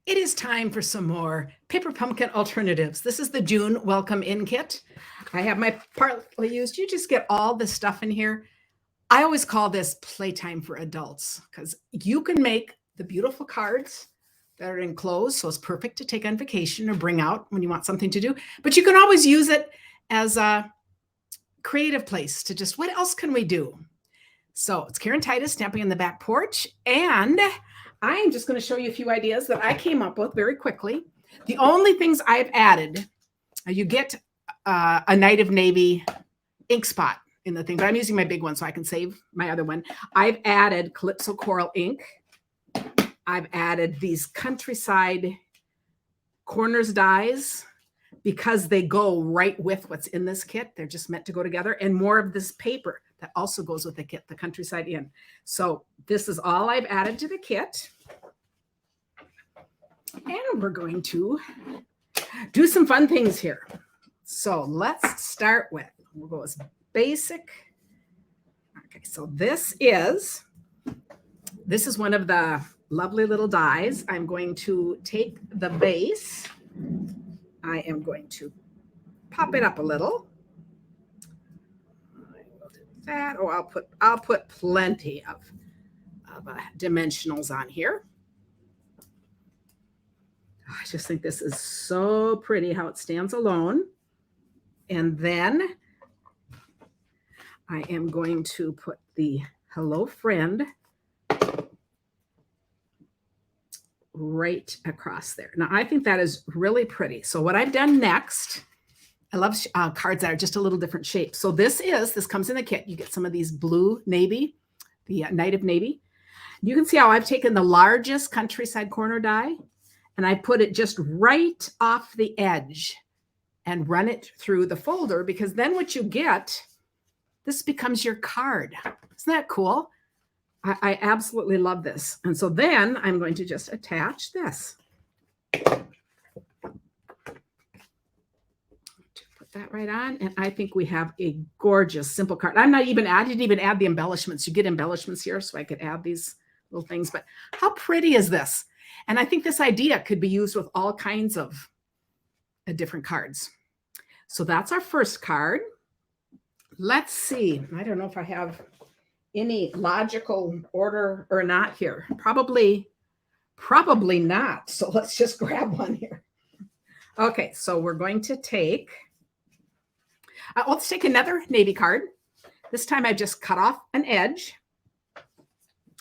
It is time for some more paper pumpkin alternatives. This is the June welcome in kit. I have my partly used. You just get all this stuff in here. I always call this playtime for adults because you can make the beautiful cards that are enclosed, so it's perfect to take on vacation or bring out when you want something to do. But you can always use it as a creative place to just, what else can we do? So it's Karen Titus stamping in the back porch, and I am just going to show you a few ideas that I came up with very quickly. The only things I've added, you get a Night of Navy ink spot in the thing, but I'm using my big one so I can save my other one. I've added Calypso Coral ink. I've added these Countryside Corners dies because they go right with what's in this kit. They're just meant to go together, and more of this paper that also goes with the kit, the Countryside in. So this is all I've added to the kit. And we're going to do some fun things here. So let's start with, we'll go as basic. Okay, so this is one of the lovely little dies. I'm going to take the base. I am going to pop it up a little. That, oh, I'll put plenty of dimensionals on here. I just think this is so pretty how it stands alone. And then I am going to put the Hello Friend right across there. Now, I think that is really pretty. So what I've done next, I love cards that are just a little different shape. So this comes in the kit. You get some of these blue navy, the Night of Navy. You can see how I've taken the largest Countryside Corner die and I put it just right off the edge and run it through the folder, because then what you get, this becomes your card. Isn't that cool? I absolutely love this. And so then I'm going to just attach this. That right on, and I think we have a gorgeous simple card. I didn't even add the embellishments. You get embellishments here, so I could add these little things, but how pretty is this? And I think this idea could be used with all kinds of different cards. So that's our first card. Let's see. I don't know if I have any logical order or not here. Probably not. So let's just grab one here. Okay, so we're going to take, let's take another navy card. This time I just cut off an edge,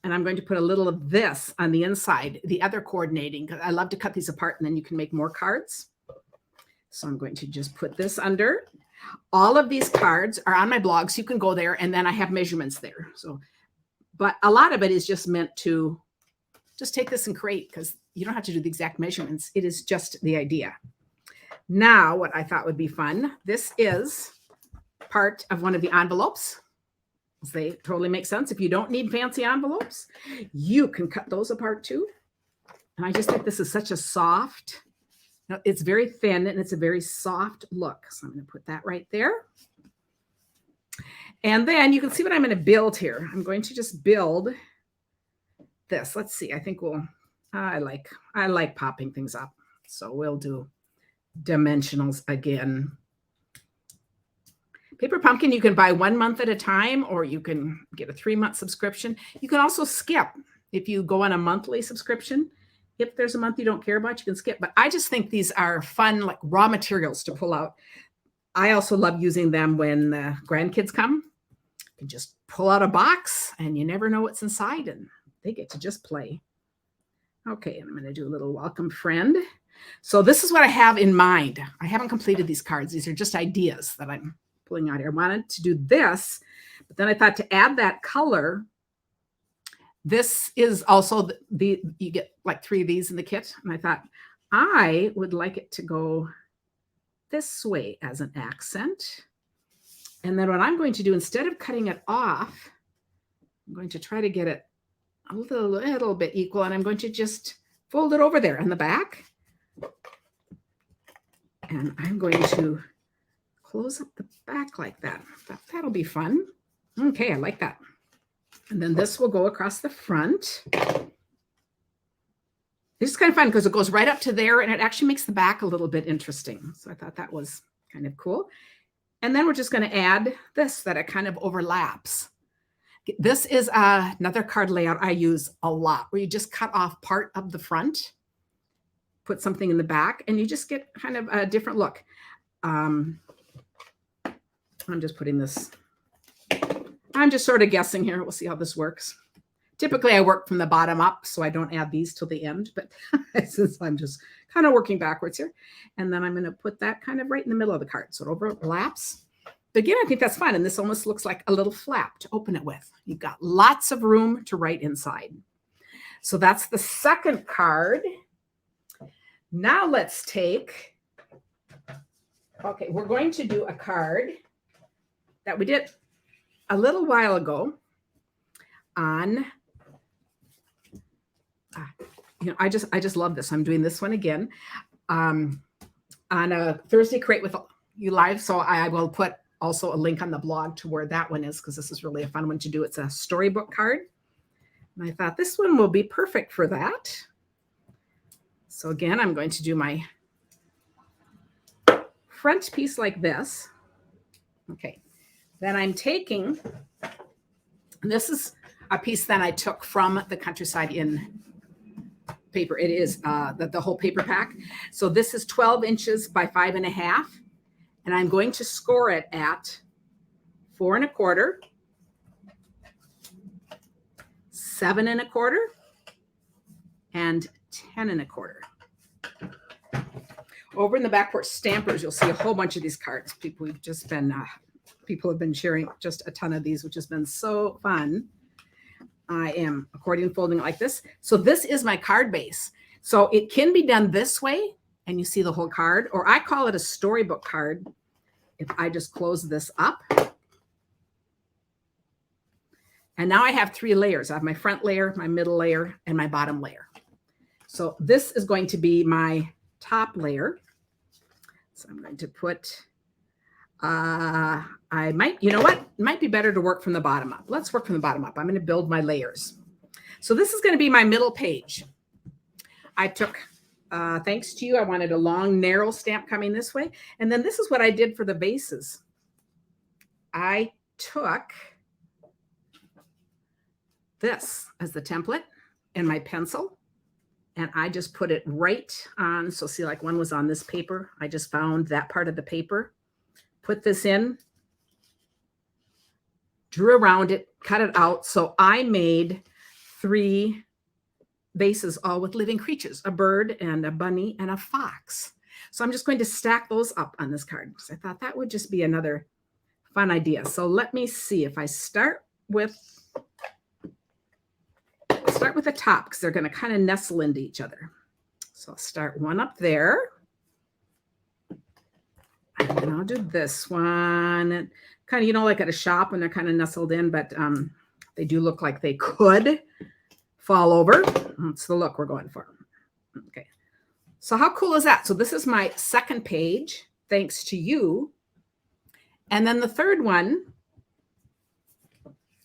and I'm going to put a little of this on the inside, the other coordinating, because I love to cut these apart and then you can make more cards. So I'm going to just put this under. All of these cards are on my blog, so you can go there, and then I have measurements there. So, but a lot of it is just meant to just take this and create, because you don't have to do the exact measurements. It is just the idea. Now, what I thought would be fun, this is part of one of the envelopes. They totally make sense. If you don't need fancy envelopes, you can cut those apart too. And I just think this is such a soft, it's very thin and it's a very soft look. So I'm going to put that right there. And then you can see what I'm going to build here. I'm going to just build this. Let's see. I think I like popping things up. So we'll do dimensionals again. Paper Pumpkin, you can buy 1 month at a time, or you can get a 3-month subscription. You can also skip if you go on a monthly subscription. If there's a month you don't care about, you can skip. But I just think these are fun, like raw materials to pull out. I also love using them when the grandkids come. You can just pull out a box and you never know what's inside, and they get to just play. Okay, and I'm going to do a little welcome friend. So this is what I have in mind. I haven't completed these cards. These are just ideas that I'm pulling out here. I wanted to do this, but then I thought to add that color, this is also you get like 3 of these in the kit. And I thought I would like it to go this way as an accent. And then what I'm going to do, instead of cutting it off, I'm going to try to get it a little bit equal. And I'm going to just fold it over there in the back. And I'm going to close up the back like that. That'll be fun. Okay, I like that. And then this will go across the front. It's kind of fun because it goes right up to there and it actually makes the back a little bit interesting. So I thought that was kind of cool. And then we're just going to add this that it kind of overlaps. This is another card layout I use a lot, where you just cut off part of the front, put something in the back, and you just get kind of a different look. I'm just putting this, I'm just sort of guessing here. We'll see how this works. Typically, I work from the bottom up, so I don't add these till the end, but since I'm just kind of working backwards here. And then I'm going to put that kind of right in the middle of the card, so it overlaps. But again, I think that's fun, and this almost looks like a little flap to open it with. You've got lots of room to write inside. So that's the second card. Now let's take, okay, we're going to do a card that we did a little while ago on, I just love this. I'm doing this one again on a Thursday Create with You Live. So I will put also a link on the blog to where that one is, because this is really a fun one to do. It's a storybook card. And I thought this one will be perfect for that. So again, I'm going to do my front piece like this. Okay. Then I'm taking, this is a piece that I took from the Countryside in paper. It is the whole paper pack. So this is 12 inches by 5.5. And I'm going to score it at 4 1/4, 7 1/4, and 10 1/4. Over in the back porch stampers, you'll see a whole bunch of these cards. People have been sharing just a ton of these, which has been so fun. I am accordion folding it like this. So this is my card base. So it can be done this way, and you see the whole card, or I call it a storybook card if I just close this up. And now I have 3 layers. I have my front layer, my middle layer, and my bottom layer. So this is going to be my top layer. So I'm going to put, you know what? It might be better to work from the bottom up. Let's work from the bottom up. I'm going to build my layers. So this is going to be my middle page. I took, thanks to you, I wanted a long, narrow stamp coming this way. And then this is what I did for the bases. I took this as the template and my pencil, and I just put it right on. So see, like one was on this paper. I just found that part of the paper, put this in, drew around it, cut it out. So I made 3 bases, all with living creatures, a bird and a bunny and a fox. So I'm just going to stack those up on this card. So I thought that would just be another fun idea. So let me see if I start with the top, because they're going to kind of nestle into each other. So I'll start one up there. And then I'll do this one. Kind of, you know, like at a shop when they're kind of nestled in, but they do look like they could fall over. That's the look we're going for. Okay. So how cool is that? So this is my second page, thanks to you. And then the third one,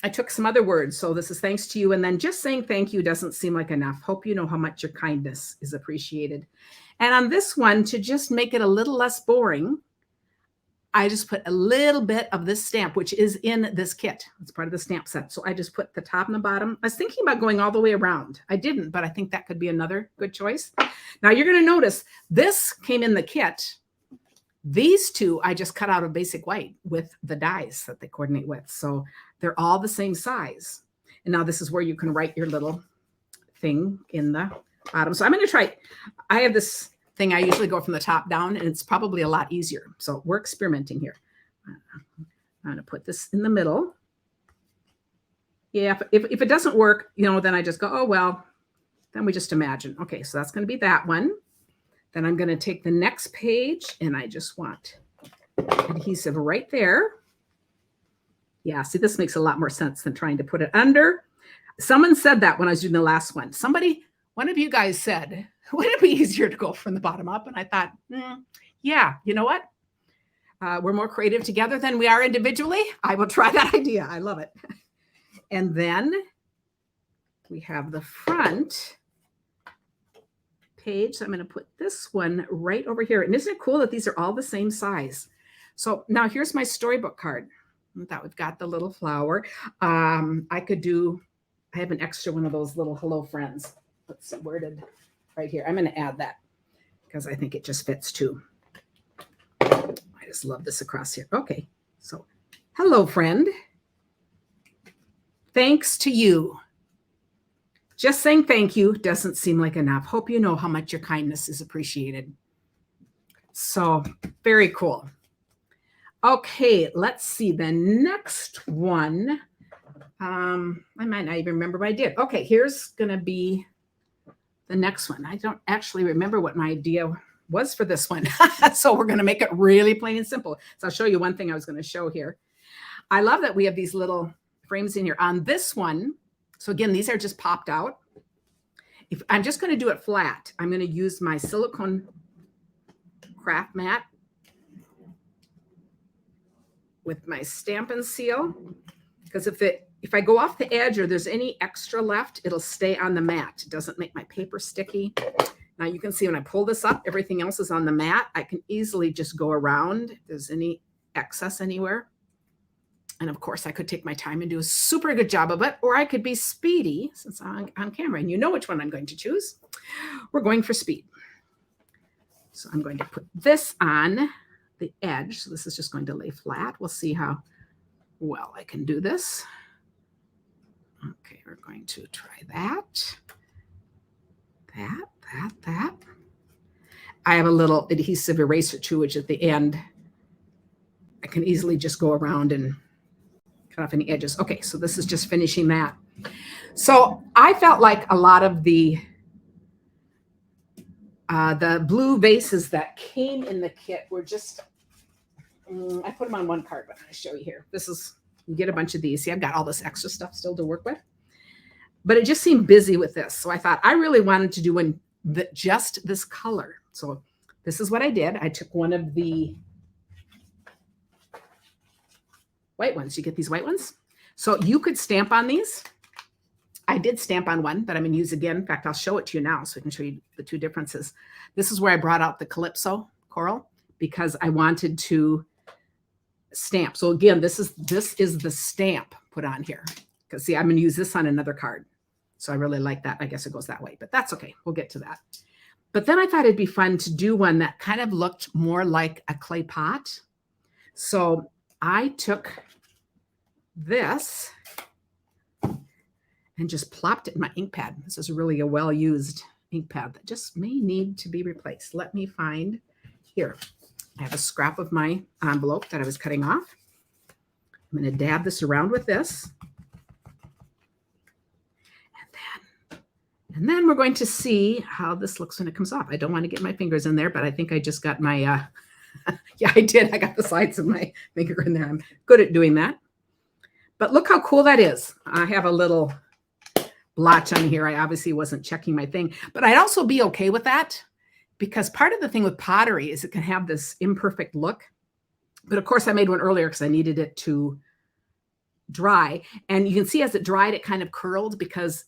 I took some other words. So this is thanks to you. And then just saying thank you doesn't seem like enough. Hope you know how much your kindness is appreciated. And on this one, to just make it a little less boring, I just put a little bit of this stamp, which is in this kit. It's part of the stamp set. So I just put the top and the bottom. I was thinking about going all the way around. I didn't, but I think that could be another good choice. Now you're going to notice this came in the kit. These 2 I just cut out of basic white with the dies that they coordinate with. So they're all the same size. And now this is where you can write your little thing in the bottom. So I'm going to try, I have this thing I usually go from the top down, and it's probably a lot easier. So we're experimenting here. I'm going to put this in the middle. Yeah, if it doesn't work, you know, then I just go, oh, well, then we just imagine. Okay, so that's going to be that one. Then I'm going to take the next page, and I just want adhesive right there. Yeah, see, this makes a lot more sense than trying to put it under. Someone said that when I was doing the last one. One of you guys said, would it be easier to go from the bottom up? And I thought, yeah, you know what? We're more creative together than we are individually. I will try that idea. I love it. And then we have the front. page. So I'm going to put this one right over here. And isn't it cool that these are all the same size? So now here's my storybook card. I thought we've got the little flower. I have an extra one of those little hello friends. Let's see, right here. I'm going to add that because I think it just fits too. I just love this across here. Okay, so hello, friend. Thanks to you. Just saying thank you doesn't seem like enough. Hope you know how much your kindness is appreciated. So very cool. Okay, let's see the next one. I might not even remember what I did. Okay, here's going to be the next one. I don't actually remember what my idea was for this one. So we're going to make it really plain and simple. So I'll show you one thing I was going to show here. I love that we have these little frames in here. On this one, so again, these are just popped out. If I'm just going to do it flat, I'm going to use my silicone craft mat with my Stampin' Seal, because if I go off the edge or there's any extra left, it'll stay on the mat. It doesn't make my paper sticky. Now you can see when I pull this up, everything else is on the mat. I can easily just go around if there's any excess anywhere. And of course, I could take my time and do a super good job of it, or I could be speedy since I'm on camera. And you know which one I'm going to choose. We're going for speed. So I'm going to put this on the edge. So this is just going to lay flat. We'll see how well I can do this. Okay, we're going to try that. That. I have a little adhesive eraser too, which at the end, I can easily just go around and cut off any edges. Okay, so this is just finishing that. So I felt like a lot of the blue vases that came in the kit were just, I put them on one card, but I'm going to show you here. You get a bunch of these. See, I've got all this extra stuff still to work with. But it just seemed busy with this. So I thought I really wanted to do just this color. So this is what I did. I took one of the white ones. You get these white ones. So you could stamp on these. I did stamp on one that I'm going to use again. In fact, I'll show it to you now so I can show you the two differences. This is where I brought out the Calypso coral because I wanted to stamp. So again, this is the stamp put on here. Because see, I'm going to use this on another card. So I really like that. I guess it goes that way, but that's okay. We'll get to that. But then I thought it'd be fun to do one that kind of looked more like a clay pot. So I took this and just plopped it in my ink pad. This is really a well-used ink pad that just may need to be replaced. Let me find here. I have a scrap of my envelope that I was cutting off. I'm going to dab this around with this. And then we're going to see how this looks when it comes off. I don't want to get my fingers in there, but I think I just got my, yeah, I did. I got the sides of my finger in there. I'm good at doing that. But look how cool that is. I have a little blotch on here. I obviously wasn't checking my thing, but I'd also be okay with that because part of the thing with pottery is it can have this imperfect look. But of course I made one earlier because I needed it to dry. And you can see as it dried, it kind of curled because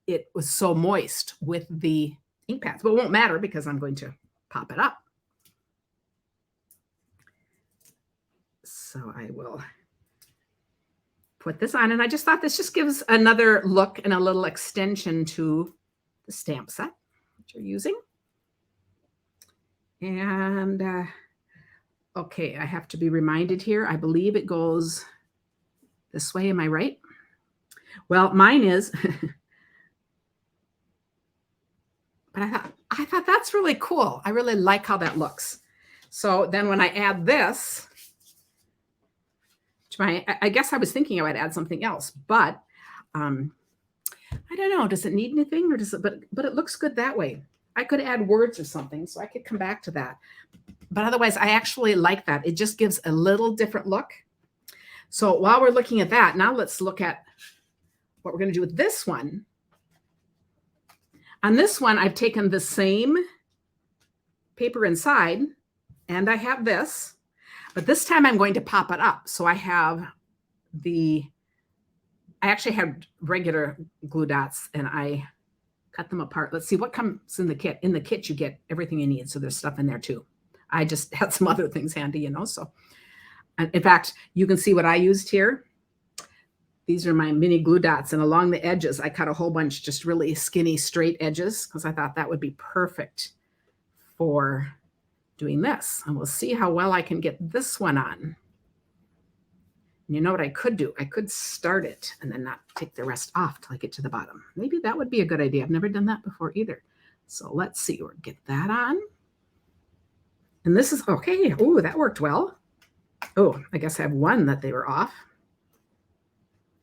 it was so moist with the ink pads, but it won't matter because I'm going to pop it up. So I will put this on, and I just thought this just gives another look and a little extension to the stamp set that you're using. And okay, I have to be reminded here. I believe it goes this way. Am I right? Well, mine is. But I thought that's really cool. I really like how that looks. So then when I add this, I guess I was thinking I would add something else, but I don't know. Does it need anything or does it, but it looks good that way. I could add words or something, so I could come back to that. But otherwise, I actually like that. It just gives a little different look. So while we're looking at that, now let's look at what we're going to do with this one. On this one, I've taken the same paper inside, and I have this, but this time I'm going to pop it up. So I have I actually have regular glue dots, and I cut them apart. Let's see what comes in the kit. In the kit, you get everything you need. So there's stuff in there too. I just had some other things handy, you know. So in fact, you can see what I used here. These are my mini glue dots. And along the edges, I cut a whole bunch, just really skinny, straight edges, because I thought that would be perfect for doing this. And we'll see how well I can get this one on. And you know what I could do? I could start it and then not take the rest off till I get to the bottom. Maybe that would be a good idea. I've never done that before either. So let's see. We'll get that on. And this is okay. Oh, that worked well. Oh, I guess I have one that they were off.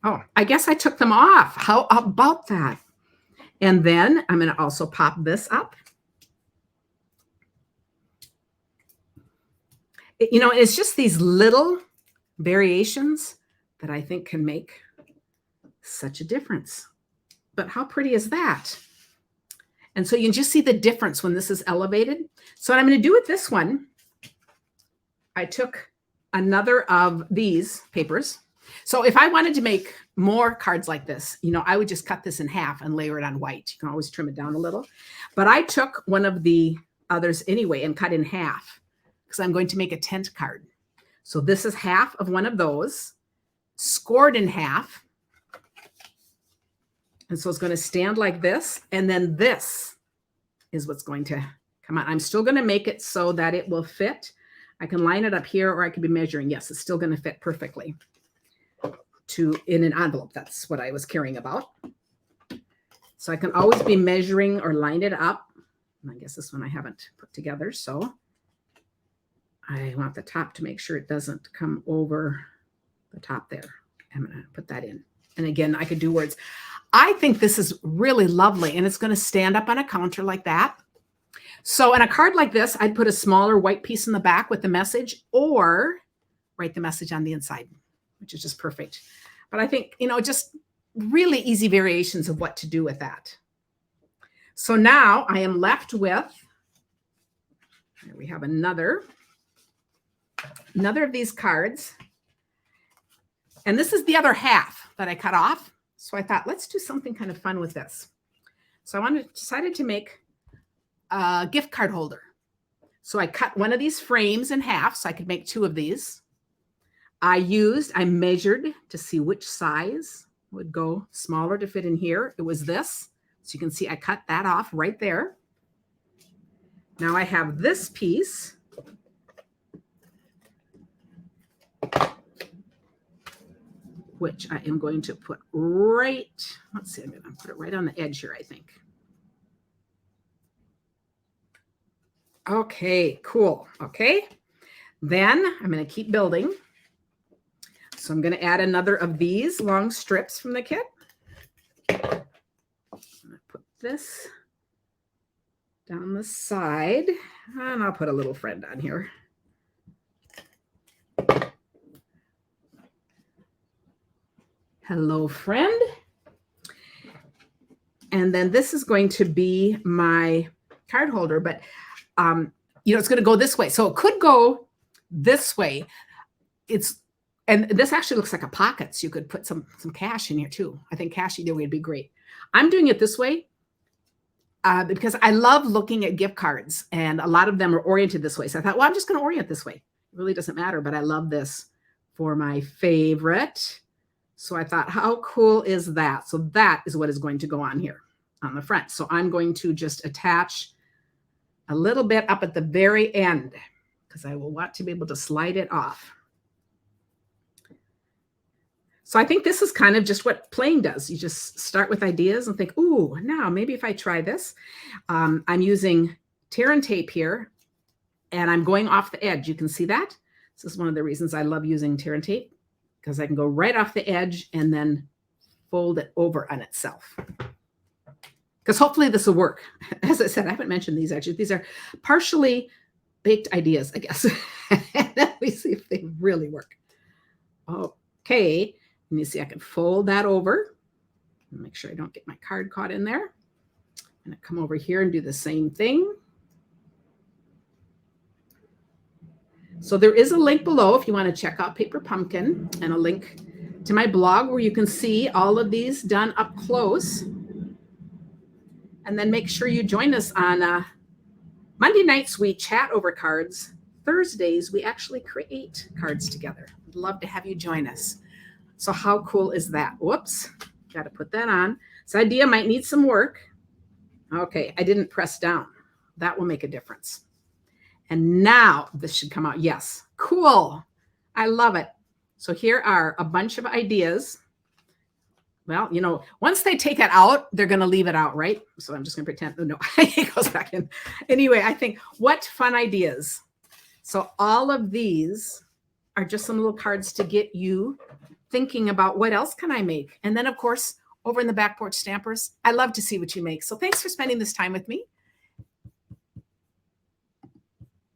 Oh, I guess I took them off. How about that? And then I'm going to also pop this up. You know, it's just these little variations that I think can make such a difference. But how pretty is that? And so you can just see the difference when this is elevated. So what I'm going to do with this one, I took another of these papers. So if I wanted to make more cards like this, you know, I would just cut this in half and layer it on white. You can always trim it down a little. But I took one of the others anyway and cut in half because I'm going to make a tent card. So this is half of one of those, scored in half. And so it's going to stand like this. And then this is what's going to come out. I'm still going to make it so that it will fit. I can line it up here or I could be measuring. Yes, it's still going to fit perfectly in an envelope. That's what I was caring about. So I can always be measuring or line it up. And I guess this one I haven't put together. So I want the top to make sure it doesn't come over the top there. I'm going to put that in. And again, I could do words. I think this is really lovely, and it's going to stand up on a counter like that. So on a card like this, I'd put a smaller white piece in the back with the message or write the message on the inside, which is just perfect. But I think, you know, just really easy variations of what to do with that. So now I am left with, here we have another of these cards. And this is the other half that I cut off. So I thought, let's do something kind of fun with this. So I decided to make a gift card holder. So I cut one of these frames in half so I could make two of these. I measured to see which size would go smaller to fit in here. It was this. So you can see I cut that off right there. Now I have this piece. Which I am going to put right, let's see, I'm going to put it right on the edge here, I think. Okay, cool. Okay. Then I'm going to keep building. So I'm going to add another of these long strips from the kit. I'm going to put this down the side, and I'll put a little friend on here. Hello, friend. And then this is going to be my card holder, but you know, it's going to go this way. So it could go this way. And this actually looks like a pocket. So you could put some cash in here too. I think cash either way would be great. I'm doing it this way because I love looking at gift cards, and a lot of them are oriented this way. So I thought, well, I'm just going to orient this way. It really doesn't matter, but I love this for my favorite. So I thought, how cool is that? So that is what is going to go on here on the front. So I'm going to just attach a little bit up at the very end because I will want to be able to slide it off. So I think this is kind of just what playing does. You just start with ideas and think, ooh, now maybe if I try this. I'm using tear and tape here, and I'm going off the edge. You can see that. This is one of the reasons I love using tear and tape, because I can go right off the edge and then fold it over on itself. Because hopefully this will work. As I said, I haven't mentioned these actually. These are partially baked ideas, I guess. Let me see if they really work. Okay. And you see I can fold that over. Make sure I don't get my card caught in there. I'm going to come over here and do the same thing. So there is a link below if you want to check out Paper Pumpkin, and a link to my blog where you can see all of these done up close. And then make sure you join us on Monday nights, we chat over cards. Thursdays, we actually create cards together. I'd love to have you join us. So how cool is that? Whoops, got to put that on. This idea might need some work. Okay, I didn't press down. That will make a difference. And now this should come out. Yes, cool. I love it. So here are a bunch of ideas. Well, you know, once they take it out, they're going to leave it out, right? So I'm just going to pretend, oh, no, it goes back in. Anyway, I think what fun ideas. So all of these are just some little cards to get you thinking about what else can I make? And then, of course, over in the Back Porch Stampers, I love to see what you make. So thanks for spending this time with me.